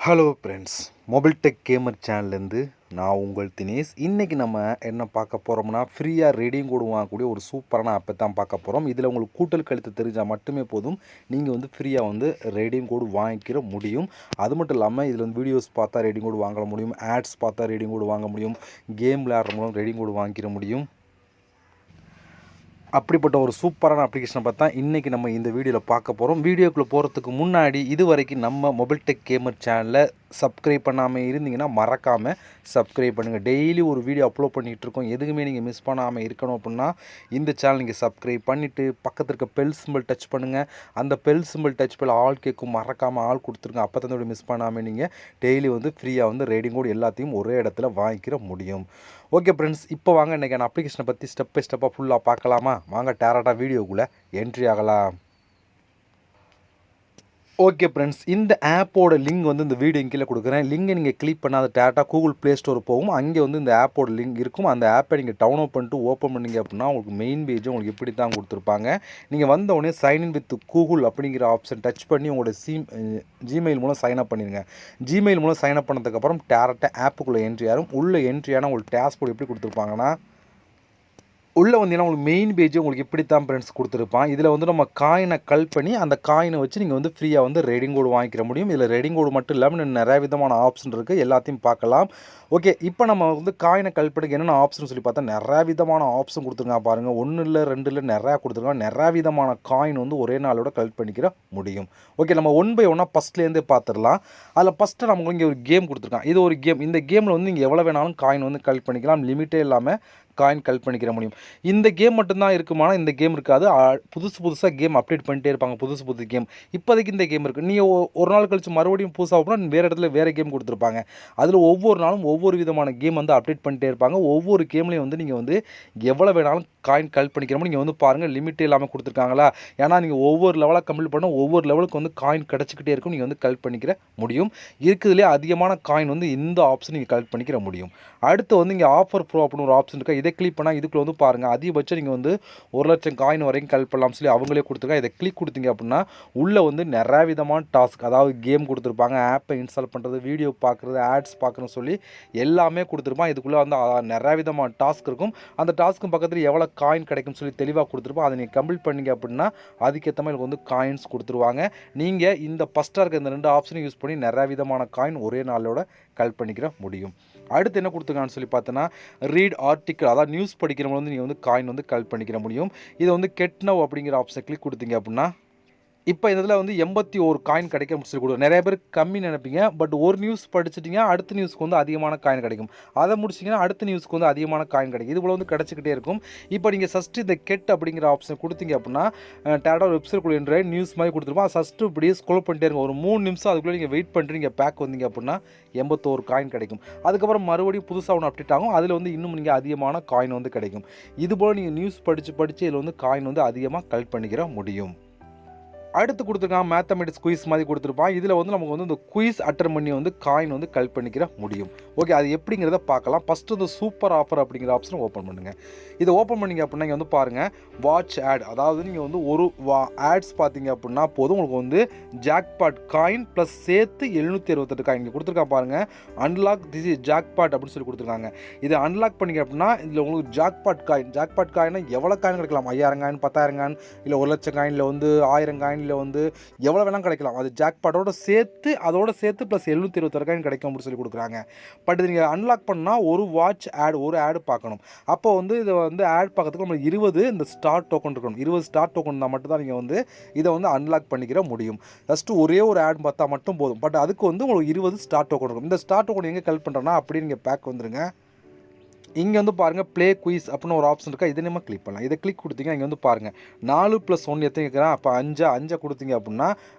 Hello friends, mobile tech gamer சேனல்லேருந்து நான் உங்கள் தினேஷ். இன்றைக்கி நம்ம என்ன பார்க்க போகிறோம்னா, ஃப்ரீயாக ரீடிங் கோடு வாங்கக்கூடிய ஒரு சூப்பரான ஆப்பை தான் பார்க்க போகிறோம். இதில் உங்களுக்கு கூட்டல் கழுத்து தெரிஞ்சால் மட்டுமே போதும், நீங்கள் வந்து ஃப்ரீயாக ரீடிங் கோடு வாங்கிக்கிற முடியும். அது மட்டும் இல்லாமல் இதில் வீடியோஸ் பார்த்தா ரீடிங் கோடு வாங்க முடியும், ஆட்ஸ் பார்த்தா ரீடிங் கோடு வாங்க முடியும், கேம் விளையாடுற மூலம் ரீடிங் கோடு வாங்கிக்கிற முடியும். அப்படிப்பட்ட ஒரு சூப்பரான அப்ளிகேஷனை பார்த்தா இன்றைக்கி நம்ம இந்த வீடியோவில் பார்க்க போகிறோம். வீடியோக்குள்ளே போகிறதுக்கு முன்னாடி இது வரைக்கும் நம்ம மொபைல் டெக் கேமர் சேனலை சப்ஸ்கிரைப் பண்ணாமல் இருந்தீங்கன்னா மறக்காமல் சப்ஸ்கிரைப் பண்ணுங்கள். டெய்லி ஒரு வீடியோ அப்லோட் பண்ணிகிட்டு இருக்கோம். எதுவுமே நீங்கள் மிஸ் பண்ணாமல் இருக்கணும் அப்படின்னா இந்த சேனல் நீங்கள் சப்ஸ்கிரைப் பண்ணிவிட்டு பக்கத்தில் இருக்க பெல் சிம்பிள் டச் பண்ணுங்கள். அந்த பெல் சிம்பிள் டச் பண்ண ஆல் கேட்கும், மறக்காமல் ஆள் கொடுத்துருங்க. அப்போ தான் மிஸ் பண்ணாமல் நீங்கள் டெய்லி ஃப்ரீயாக ரீடிங் கோட் எல்லாத்தையும் ஒரே இடத்துல வாங்கிக்கிற முடியும். ஓகே ஃப்ரெண்ட்ஸ், இப்போ வாங்க இன்றைக்கான அப்ளிகேஷனை பற்றி ஸ்டெப் பை ஸ்டெப்பாக ஃபுல்லாக பார்க்கலாமா? வாங்க டேரக்டாக வீடியோக்குள்ளே என்ட்ரி ஆகலாம். ஓகே ஃப்ரெண்ட்ஸ், இந்த ஆப்போட லிங்க் இந்த வீடியோ கீழே கொடுக்குறேன். லிங்கை நீங்கள் கிளிக் பண்ணால் அது டேரெக்டாக கூகுள் ப்ளே ஸ்டோர் போகும். அங்கே இந்த ஆப்போட லிங்க் இருக்கும். அந்த ஆப்பை நீங்கள் டவுன்லோட் பண்ணிட்டு ஓப்பன் பண்ணிங்க அப்படின்னா உங்களுக்கு மெயின் பேஜ் உங்களுக்கு இப்படி தான் கொடுத்துருப்பாங்க. நீங்கள் வந்தவுடனே சைன்இன் வித் கூகுள் அப்படிங்கிற ஆப்ஷன் டச் பண்ணி உங்களோட ஜிமெயில் மூலம் சைன்அப் பண்ணிடுங்க. ஜிமெயில் மூலம் சைன்அப் பண்ணதுக்கப்புறம் டேரெக்டாக ஆப்புக்குள்ளே என்ட்ரி ஆகும். உள்ளே என்ட்ரி ஆனால் உங்களுக்கு டேஷ்போர்ட் எப்படி கொடுத்துருப்பாங்கன்னா, உள்ளே வந்தீங்கன்னா உங்களுக்கு மெயின் பேஜ் உங்களுக்கு இப்படி தான் ஃப்ரெண்ட்ஸ் கொடுத்துருப்பான். இதில் நம்ம காயினை பண்ணி அந்த காயினை வச்சு நீங்கள் ஃப்ரீயாக ரீடிங் கோடு வாங்கிக்கிற முடியும். இதில் ரீடிங் கோடு மட்டும் இல்லாமல் நிறைய விதமான ஆப்ஷன் இருக்குது, எல்லாத்தையும் பார்க்கலாம். ஓகே, இப்போ நம்ம காயினை பண்ணி என்னென்ன ஆப்ஷன் சொல்லி பார்த்தா நிறையா விதமான ஆப்ஷன் கொடுத்துருக்காங்க பாருங்கள். 1 இல்லை 2 இல்லை நிறையா கொடுத்துருக்காங்க. நிறையா விதமான காயின் ஒரே நாளோட கலெக்ட் பண்ணிக்கிற முடியும். ஓகே, நம்ம 1 பை 1 ஃபஸ்ட்லேருந்தே பார்த்துடலாம். அதில் ஃபஸ்ட்டு நமக்கு இங்கே ஒரு கேம் கொடுத்துருக்கான். இது ஒரு கேம். இந்த கேமில் நீங்கள் எவ்வளோ வேணாலும் காயின் கலெக்ட் பண்ணிக்கலாம். லிமிட்டே இல்லாமல் காயின் கலெக்ட் பண்ணிக்கிற முடியும். இந்த கேம் மட்டும்தான் இருக்குமானா இந்த கேம் இருக்காது. புதுசாக கேம் அப்டேட் பண்ணிட்டே இருப்பாங்க. புதுசு கேம். இப்போதைக்கு இந்த கேம் இருக்குது. நீங்கள் ஒரு நாள் கழிச்சு மறுபடியும் புதுசாக போனால் வேறு இடத்துல வேறு கேம் கொடுத்துருப்பாங்க. அதில் ஒவ்வொரு நாளும் ஒவ்வொரு விதமான கேம் அப்டேட் பண்ணிட்டே இருப்பாங்க. ஒவ்வொரு கேம்லேயும் நீங்கள் எவ்வளோ வேணாலும் காயின் கலெக்ட் பண்ணிக்கிற முடியும். நீங்கள் பாருங்கள், லிமிட்டே இல்லாமல் கொடுத்துருக்காங்களா? ஏன்னா நீங்கள் ஒவ்வொரு லெவலாக கம்ப்ளீட் பண்ணால் ஒவ்வொரு லெவலுக்கு காயின் கிடச்சிக்கிட்டே இருக்கும். நீங்கள் கலெக்ட் பண்ணிக்கிற முடியும். இருக்கிறதுலே அதிகமான காயின் இந்த ஆப்ஷன் நீங்கள் கலெக்ட் பண்ணிக்கிற முடியும். அடுத்து இங்கே ஆஃபர் ப்ரோ அப்படின்னு ஒரு ஆப்ஷன் இருக்கா. இதை கிளிக் பண்ணால் இதுக்குள்ள பாருங்கள், அதிகபட்சம் நீங்கள் 1 லட்சம் காயின் வரைக்கும் கலெக்ட் பண்ணலாம் சொல்லி அவங்களே கொடுத்துருக்காங்க. இதை கிளிக் கொடுத்தீங்க அப்படின்னா உள்ளே நிறைய விதமான டாஸ்க், அதாவது கேம் கொடுத்துருப்பாங்க, ஆப்பை இன்ஸ்டால் பண்ணுறது, வீடியோ பார்க்குறது, ஆட்ஸ் பார்க்குறதுன்னு சொல்லி எல்லாமே கொடுத்துருப்பான். இதுக்குள்ளே நிறைய விதமான டாஸ்க் இருக்கும். அந்த டாஸ்க்கும் பக்கத்தில் எவ்வளோ காயின் கிடைக்கும் சொல்லி தெளிவாக கொடுத்துருப்போம். அதை நீங்கள் கம்ப்ளீட் பண்ணிங்க அப்படின்னா அதுக்கேற்ற மாதிரி காயின்ஸ் கொடுத்துருவாங்க. நீங்கள் இந்த ஃபஸ்ட்டாக இருக்க இந்த 2 ஆப்ஷனையும் யூஸ் பண்ணி நிறைய விதமான காயின் ஒரே நாளோட கலெக்ட் பண்ணிக்கிற முடியும். அடுத்து என்ன கொடுத்துருக்கான்னு சொல்லி பார்த்தோன்னா, ரீட் ஆர்டிக்கல், அதாவது நியூஸ் படிக்கிறவங்க நீங்கள் காயின் கலெக்ட் பண்ணிக்கிற முடியும். இதை கெட் நவ் அப்படிங்கிற ஆப்ஷனை கிளிக் கொடுத்தீங்க அப்படின்னா இப்போ இதில் 81 காயின் கிடைக்கும் சொல்லி கொடுக்கும். நிறைய பேர் கம்மி நினைப்பீங்க. பட் ஒரு நியூஸ் படிச்சிட்டிங்க, அடுத்த நியூஸ்க்கு அதிகமான காயின் கிடைக்கும். அதை முடிச்சிங்கன்னா அடுத்த நியூஸ்க்கு அதிகமான காயின் கிடைக்கும். இது போல் கிடச்சிக்கிட்டே இருக்கும். இப்போ நீங்கள் ஃபஸ்ட்டு இந்த கெட் அப்படிங்கிற ஆப்ஷன் கொடுத்தீங்க அப்படின்னா டேட்டா வெப்சைட்குள்ளே என்ற நியூஸ் மாதிரி கொடுத்துருப்போம். அதை ஃபஸ்ட்டு இப்படியே ஸ்க்ரோல் பண்ணிட்டே இருக்கும். ஒரு 3 நிமிஷம் அதுக்குள்ளே நீங்கள் வெயிட் பண்ணிட்டு நீங்கள் பேக் வந்தீங்க அப்படின்னா 81 காயின் கிடைக்கும். அதுக்கப்புறம் மறுபடியும் புதுசாக ஒன்று அப்டேட் ஆகும். அதில் இன்னும் நீங்கள் அதிகமான காயின் கிடைக்கும். இதுபோல் நீங்கள் நியூஸ் படித்து இதில் காயின் அதிகமாக கலெக்ட் பண்ணிக்கிற முடியும். அடுத்து கொடுத்துருக்கான் மேத்தமெட்டிக்ஸ் குயிஸ் மாதிரி கொடுத்துருப்பான். இதில் நமக்கு இந்த குயிஸ் அட்டன் பண்ணி காயின் கலெக்ட் பண்ணிக்கிற முடியும். ஓகே, அது எப்படிங்கிறத பார்க்கலாம். ஃபஸ்ட்டு இந்த சூப்பர் ஆஃபர் அப்படிங்கிற ஆப்ஷனை ஓப்பன் பண்ணுங்கள். இதை ஓப்பன் பண்ணிங்க அப்படின்னா இங்கே பாருங்கள், வாட்ச் ஆட், அதாவது நீங்கள் ஒரு ஆட்ஸ் பார்த்தீங்க அப்படின்னா போதும் உங்களுக்கு ஜாக்பாட் காயின் ப்ளஸ் சேர்த்து 768 காயின் இங்கே கொடுத்துருக்கா பாருங்கள். அன்லாக் திஸ் இஸ் ஜாக்பாட் அப்படின்னு சொல்லி கொடுத்துருக்காங்க. இதை அன்லாக் பண்ணிங்க அப்படின்னா இதில் உங்களுக்கு ஜாக்பாட் காயினா எவ்வளோ காயின் கிடைக்கலாம்? 5000 காயின், 10000 காயின், இல்லை 1 லட்சம் காயின், இல்லை 1000 காயின், இல்லை எவ்வளோ வேணாலும் கிடைக்கலாம். அது ஜாக்பாட்டோட சேர்த்து ப்ளஸ் 768 காயின் கிடைக்கும் அப்படின்னு சொல்லி கொடுக்குறாங்க. பட் இது நீங்கள் அன்லாக் பண்ணால் ஒரு வாட்ச் ஆட், ஒரு ஆடு பார்க்கணும். அப்போ இதை ஆட் பார்க்கறதுக்கு நம்ம 20 இந்த ஸ்டார் டோக்கன் இருக்கணும். 20 ஸ்டார் டோக்கன் தான் மட்டும் தான் நீங்கள் இதை அன்லாக் பண்ணிக்கிற முடியும். ஃபஸ்ட்டு ஒரே ஒரு ஆட் பார்த்தா மட்டும் போதும். பட் அதுக்கு உங்களுக்கு 20 ஸ்டார் டோக்கன் இருக்கும். இந்த ஸ்டார் டோக்கன் எங்கே கலெக்ட் பண்ணுறோன்னா அப்படியே நீங்கள் பேக் வந்துருங்க. இங்கே பாருங்கள், ப்ளே குயிஸ் அப்படின்னு ஒரு ஆப்ஷன் இருக்கா. இதை நம்ம கிளிக் பண்ணலாம். இதை கிளிக் கொடுத்தீங்க, இங்கே பாருங்கள் 4 + 1 எத்தனை கேட்குறேன். அப்போ 5 கொடுத்தீங்க அப்படின்னா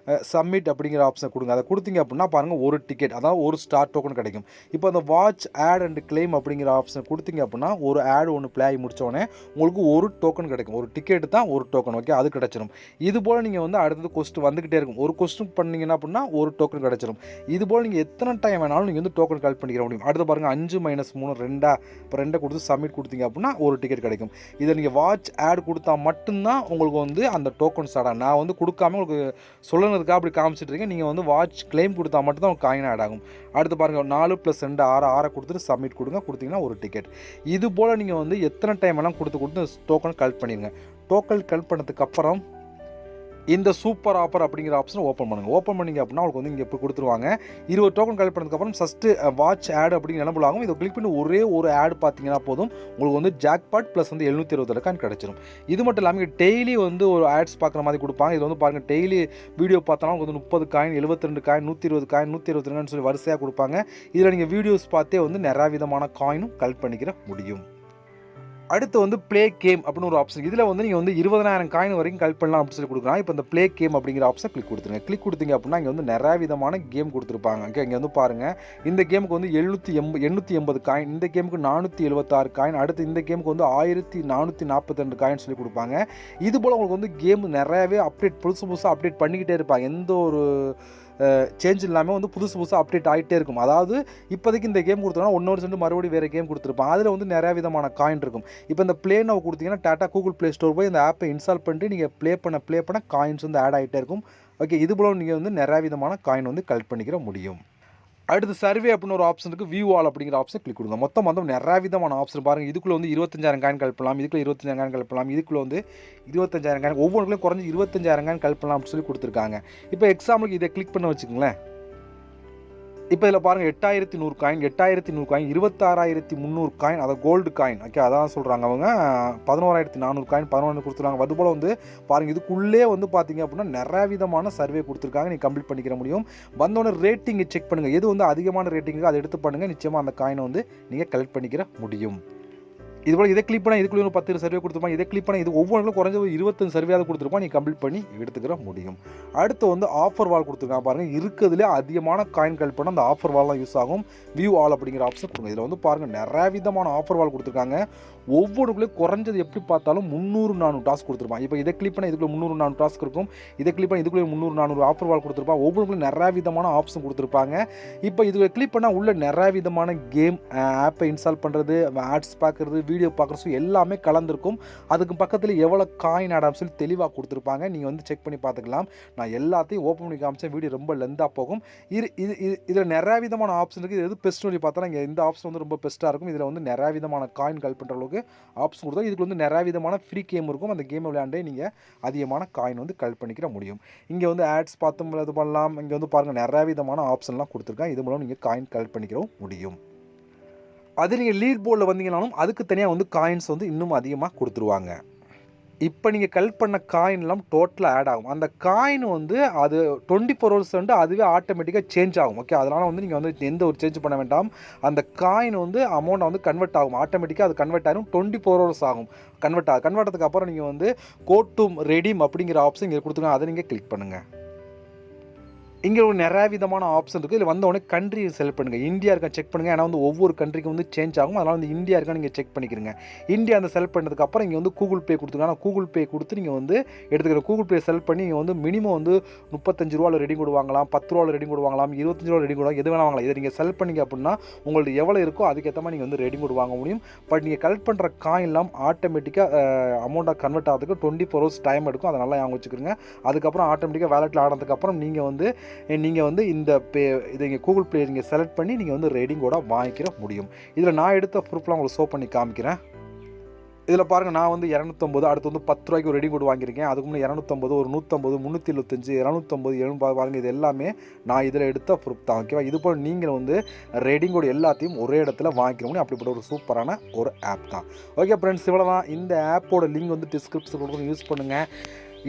சப்மிட் அப்படிங்கிற ஆப்ஷன் கொடுங்க. அதை கொடுத்தீங்க அப்படின்னா பாருங்கள், ஒரு டிக்கெட், அதாவது ஒரு ஸ்டார் டோக்கன் கிடைக்கும். இப்போ அந்த வாட்ச் ஆட் அண்ட் கிளைம் அப்படிங்கிற ஆப்ஷன் கொடுத்தீங்க அப்படின்னா ஒரு ஆடு ஒன்று ப்ளே ஆகி முடித்தோடனே உங்களுக்கு ஒரு டோக்கன் கிடைக்கும். ஒரு டிக்கெட் தான் ஒரு டோக்கன். ஓகே, அது கிடச்சிடும். இது போல் நீங்கள் அடுத்தது கொஸ்டின் வந்துக்கிட்டே இருக்கும். ஒரு கொஸ்டின் பண்ணிங்கன்னா அப்படின்னா ஒரு டோக்கன் கிடச்சிடும். இது போல் நீங்கள் எத்தனை டைம் வேணாலும் நீங்கள் டோக்கன் கலெக்ட் பண்ணிக்கிற முடியும். அடுத்து பாருங்கள், 5 - 3 2, அப்புறம் 2 கொடுத்து சப்மிட் கொடுத்தீங்க அப்படின்னா ஒரு டிக்கெட் கிடைக்கும். இதை நீங்கள் வாட்ச் ஆட் கொடுத்தா மட்டும்தான் உங்களுக்கு வந்து அந்த டோக்கன்ஸ் ஆட் ஆகும். நான் வந்து கொடுக்காம உங்களுக்கு சொல்லணுதுக்காக அப்படி காமிச்சிட்டு இருக்கேன். நீங்கள் வந்து வாட்ச் கிளைம் கொடுத்தா மட்டும்தான் உங்களுக்கு காயின் ஆட் ஆகும். அடுத்து பாருங்கள் 4 + 2 6 கொடுத்துட்டு சப்மிட் கொடுத்தீங்கன்னா ஒரு டிக்கெட். இது போல் நீங்கள் வந்து எத்தனை டைம் எல்லாம் கொடுத்து டோக்கன் கலெக்ட் பண்ணிடுங்க. டோக்கன் கலெக்ட் பண்ணதுக்கு அப்புறம் இந்த சூப்பர் ஆஃபர் அப்படிங்கிற ஆப்ஷனை ஓப்பன் பண்ணுங்கள். ஓப்பன் பண்ணிங்க அப்படின்னா உங்களுக்கு வந்து இங்கே இப்போ கொடுத்துருவாங்க. 20 டோக்கன் கலெக்ட் பண்ணதுக்கப்புறம் ஃபஸ்ட்டு வாட்ச் ஆட் அப்படிங்கிற எனபிள் ஆகும். இதை கிளிக் பண்ணி ஒரே ஒரு ஆட் பார்த்தீங்கன்னா போதும், உங்களுக்கு வந்து ஜாக்பாட் ப்ளஸ் வந்து 720 காயின் கிடச்சிரும். இது மட்டும் இல்லாமல் டெய்லி வந்து ஒரு ஆட்ஸ் பார்க்குற மாதிரி கொடுப்பாங்க. இது வந்து பாருங்கள், டெய்லி வீடியோ பார்த்தோன்னா உங்களுக்கு வந்து 30 காயின், 72 காயின், 120 காயின், 122 காயின் சொல்லி வரிசையாக கொடுப்பாங்க. இதில் நீங்கள் வீடியோஸ் பார்த்தே வந்து நிறையா விதமான காயினும் கலெக்ட் பண்ணிக்கிற முடியும். அடுத்து வந்து ப்ளே கேம் அப்படின்னு ஒரு ஆப்ஷன். இதில் வந்து நீங்கள் வந்து 20,000 காயின் வரைக்கும் கலெக்ட் பண்ணலாம் அப்படின்னு சொல்லி கொடுக்குறாங்க. இப்போ இந்த ப்ளே கேம் அப்படிங்கிற ஆப்ஷன் கிளிக் கொடுத்துருங்க. கிளிக் கொடுத்தீங்க அப்படின்னா இங்கே வந்து நிறைய விதமான கேம் கொடுத்துருப்பாங்க. இங்கே வந்து பாருங்கள், இந்த கேமுக்கு வந்து 880 காயின், இந்த கேமுக்கு 476 காயின், அடுத்து இந்த கேமுக்கு வந்து 1442 காயின் சொல்லி கொடுப்பாங்க. இது போல் உங்களுக்கு வந்து கேம் நிறையாவே அப்டேட் புதுசாக அப்டேட் பண்ணிக்கிட்டே இருப்பாங்க. எந்த ஒரு சேஞ்ச் இல்லாமல் வந்து புதுசாக அப்டேட் ஆகிட்டே இருக்கும். அதாவது இப்போதைக்கு இந்த கேம் கொடுத்தோன்னா 1 சென்று மறுபடியும் வேறு கேம் கொடுத்துருப்பாங்க. அதில் வந்து நிறையா விதமான காயின் இருக்கும். இப்போ இந்த ப்ளே நவ் கொடுத்தீங்கன்னா டாட்டா கூகுள் ப்ளே ஸ்டோர் போய் இந்த ஆப்பை இன்ஸ்டால் பண்ணிட்டு நீங்கள் ப்ளே பண்ண காயின்ஸ் வந்து ஆட் ஆகிட்டே இருக்கும். ஓகே, இது போல் நீங்கள் வந்து நிறையா விதமான காயின் வந்து கலெக்ட் பண்ணிக்கிற முடியும். அடுத்து சர்வே அப்படின்னு ஒரு ஆப்ஷன் இருக்குது. வியூ ஆல் அப்படிங்கிற ஆப்ஷன் கிளிக் கொடுங்க. மொத்தம் வந்து நிறைய விதமான ஆப்ஷன் பாருங்கள். இதுக்குள்ளே வந்து 25,000 காயின் கலெக்ட் பண்ணலாம், இதுக்குள்ளே 25,000 காயின் கலெக்ட் பண்ணலாம், இதுக்குள்ளே வந்து 25,000 காயின், ஒவ்வொன்றுக்குள்ளே குறைஞ்சி 25,000 காயின் கலெக்ட் பண்ணலாம் அப்படின்னு சொல்லி கொடுத்துருக்காங்க. இப்போ எக்ஸாம்பிளுக்கு இதை கிளிக் பண்ண வச்சுக்கோங்களேன். இப்போ இதில் பாருங்கள் 8,100 காயின், 26,300 காயின், அதை கோல்டு காயின். ஓகே, அதான் சொல்கிறாங்க அவங்க. 11,400 காயின் 11 கொடுத்துருவாங்க. அதுபோல் வந்து பாருங்கள், இதுக்குள்ளே வந்து பார்த்தீங்க அப்படின்னா நிறைய விதமான சர்வே கொடுத்துருக்காங்க. நீங்கள் கம்ப்ளீட் பண்ணிக்கிற முடியும். வந்தோடனே ரேட்டிங்கை செக் பண்ணுங்கள். எது வந்து அதிகமான ரேட்டிங்கு அதை எடுத்து பண்ணுங்கள். நிச்சயமாக அந்த காயினை வந்து நீங்கள் கலெக்ட் பண்ணிக்கிற முடியும். இதுபோல் இதை கிளிக் பண்ணால் இதுக்குள்ளே ஒரு 10 சர்வே கொடுத்துருப்பாங்க. இதை கிளிக் பண்ணால் இது ஒவ்வொன்றும் குறைஞ்ச ஒரு 25 சர்வேயாவது கொடுத்துருப்பாங்க. நீங்கள் கம்ப்ளீட் பண்ணி எடுத்துக்கிற முடியும். அடுத்து வந்து ஆஃபர் வால் கொடுத்துருக்காங்க பாருங்கள். இருக்கிறதுலே அதிகமான காயின் கலெக்ட் பண்ணால் அந்த ஆஃபர் வால்லாம் யூஸ் ஆகும். வியூ ஆல் அப்படிங்கிற ஆப்ஷன் கொடுங்க. இதில் வந்து பாருங்கள் நிறைய விதமான ஆஃபர் வால் கொடுத்துருக்காங்க. ஒவ்வொன்றுக்குள்ளேயும் குறைஞ்சது எப்படி பார்த்தாலும் 300-400 டாஸ்க் கொடுத்துருப்பாங்க. இப்போ இதை கிளிக் பண்ணால் இதுக்குள்ளே 300-400 டாஸ்க் இருக்கும். இதை கிளிக் பண்ணி இதுக்குள்ளே 300-400 ஆஃபர் வால் கொடுத்துருப்பாங்க. ஒவ்வொன்றுக்குள்ளே நிறைய விதமான ஆப்ஷன் கொடுத்துருப்பாங்க. இப்போ இதில் கிளிக் பண்ணால் உள்ள நிறைய விதமான கேம், ஆப்பை இன்ஸ்டால் பண்ணுறது, ஆட்ஸ் பார்க்குறது, வீடியோ பார்க்குறது எல்லாமே கலந்துருக்கும். அதுக்கு பக்கத்தில் எவ்வளோ காயின் ஆடான்னு சொல்லி தெளிவாக கொடுத்துருப்பாங்க. நீங்கள் வந்து செக் பண்ணி பார்த்துக்கலாம். நான் எல்லாத்தையும் ஓப்பன் பண்ணி காமிச்சேன். வீடியோ ரொம்ப லெந்தாக போகும். இதில் நிறைய விதமான ஆப்ஷன் இருக்குது. இது எது பெஸ்ட் சொல்லி பார்த்தா இங்கே இந்த ஆப்ஷன் வந்து ரொம்ப பெஸ்ட்டாக இருக்கும். இதில் வந்து நிறைய விதமான காயின் கலெக்ட் பண்ணுற அளவுக்கு ஆப்ஷன் கொடுத்தா இதுக்கு வந்து நிறைய விதமான ஃப்ரீ கேம் இருக்கும். அந்த கேமை விளையாண்டே நீங்கள் அதிகமான காயின் வந்து கலெக்ட் பண்ணிக்கிற முடியும். இங்கே வந்து ஆட்ஸ் பார்த்தும் இது பண்ணலாம். இங்கே வந்து பாருங்கள் நிறைய விதமான ஆப்ஷன்லாம் கொடுத்துருக்காங்க. இது மூலம் நீங்கள் காயின் கலெக்ட் பண்ணிக்கிறவும் முடியும். அது நீங்கள் லீட் போர்டில் வந்தீங்கன்னாலும் அதுக்கு தனியாக வந்து காயின்ஸ் வந்து இன்னும் அதிகமாக கொடுத்துருவாங்க. இப்போ நீங்கள் கலெக்ட் பண்ண காயின்லாம் டோட்டலாக ஆட் ஆகும். அந்த காயின் வந்து அது 24 ஹவர்ஸ் வந்து அதுவே ஆட்டோமேட்டிக்காக சேஞ்ச் ஆகும். ஓகே, அதனால் வந்து நீங்கள் வந்து எந்த ஒரு சேஞ்ச் பண்ண வேண்டாம். அந்த காயின் வந்து அமௌண்ட்டை வந்து கன்வெர்ட் ஆகும். ஆட்டோமேட்டிக்காக அது கன்வெர்ட் ஆகும். 24 ஹவர்ஸ் ஆகும் கன்வெர்ட் ஆகிறதுக்கு அப்புறம் நீங்கள் வந்து கோ டு ரெடீம் அப்படிங்கிற ஆப்ஷன் இங்கே கொடுத்துருங்க. அதை நீங்கள் கிளிக் பண்ணுங்கள். இங்கே ஒரு நிறைய விதமான ஆப்ஷன் இருக்குது. இதில் வந்தோடனே கண்ட்ரி செலக்ட் பண்ணுங்கள். இந்தியா இருக்கா செக் பண்ணுங்கள். ஏன்னா வந்து ஒவ்வொரு கண்ட்ரிக்கும் வந்து சேஞ்ச் ஆகும். அதனால் வந்து இந்தியா இருக்கா நீங்கள் செக் பண்ணிக்கிறீங்க. இந்தியா அந்த செலக்ட் பண்ணதுக்கப்புறம் இங்கே வந்து கூகுள் பே கொடுத்துருக்காங்க. கூகுள் பே கொடுத்து நீங்கள் வந்து எடுத்துக்கிற கூகுள் பே செலக்ட் பண்ணி நீங்கள் வந்து மினிமம் வந்து 35 ரூபாவில் ரெடி கொடு வாங்கலாம், 10 ரூபாவில் ரெடி கொடு வாங்கலாம், 25 ரூபா ரெடி கொடு எது வேணால் வாங்கலாம். இதை நீங்கள் செலக்ட் பண்ணிங்க அப்படின்னா உங்களுக்கு எவ்வளோ இருக்கோ அதுக்கேற்ற மாதிரி நீங்கள் வந்து ரெடி கொடு வாங்க முடியும். பட் நீங்கள் கலெக்ட் பண்ணுற காயின்லாம் ஆட்டோமேட்டிக்காக அமௌண்ட்டாக கன்வெர்ட் ஆகிறதுக்கு 24 ஹவர்ஸ் டைம் எடுக்கும். அதை நல்லா ஞாபகம் வச்சுக்கிறீங்க. அதுக்கப்புறம் ஆட்டோமேட்டிக்காக வேலெட்டில் ஆனதுக்கப்புறம் நீங்கள் வந்து இந்த இதை இங்கே கூகுள் ப்ளே நீங்கள் செலக்ட் பண்ணி நீங்கள் வந்து ரெடிங்கோட வாங்கிக்கிற முடியும். இதில் நான் எடுத்த ப்ரூஃப்லாம் உங்களுக்கு ஷோ பண்ணி காமிக்கிறேன். இதில் பாருங்கள், நான் வந்து 250, அடுத்து வந்து 10 ரூபாய்க்கு ஒரு ரெடி கோட் வாங்கியிருக்கேன். அதுக்கு முன்னே 250, ஒரு 150, 375, 250, 700 பாருங்கள். இது எல்லாமே நான் இதில் எடுத்த ப்ரூஃப் தான். ஓகேவா? இது போல் நீங்கள் வந்து ரெடிங் கோட் எல்லாத்தையும் ஒரே இடத்துல வாங்கிக்க முடியும். அப்படிப்பட்ட ஒரு சூப்பரான ஒரு ஆப் தான். ஓகே ஃப்ரெண்ட்ஸ், இவ்வளோ தான். இந்த ஆப்போட லிங்க் வந்து டிஸ்கிரிப்ஷன் கொடுத்து யூஸ் பண்ணுங்கள்.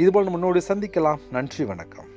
இதுபோல் நம்ம முன்னோடி சந்திக்கலாம். நன்றி, வணக்கம்.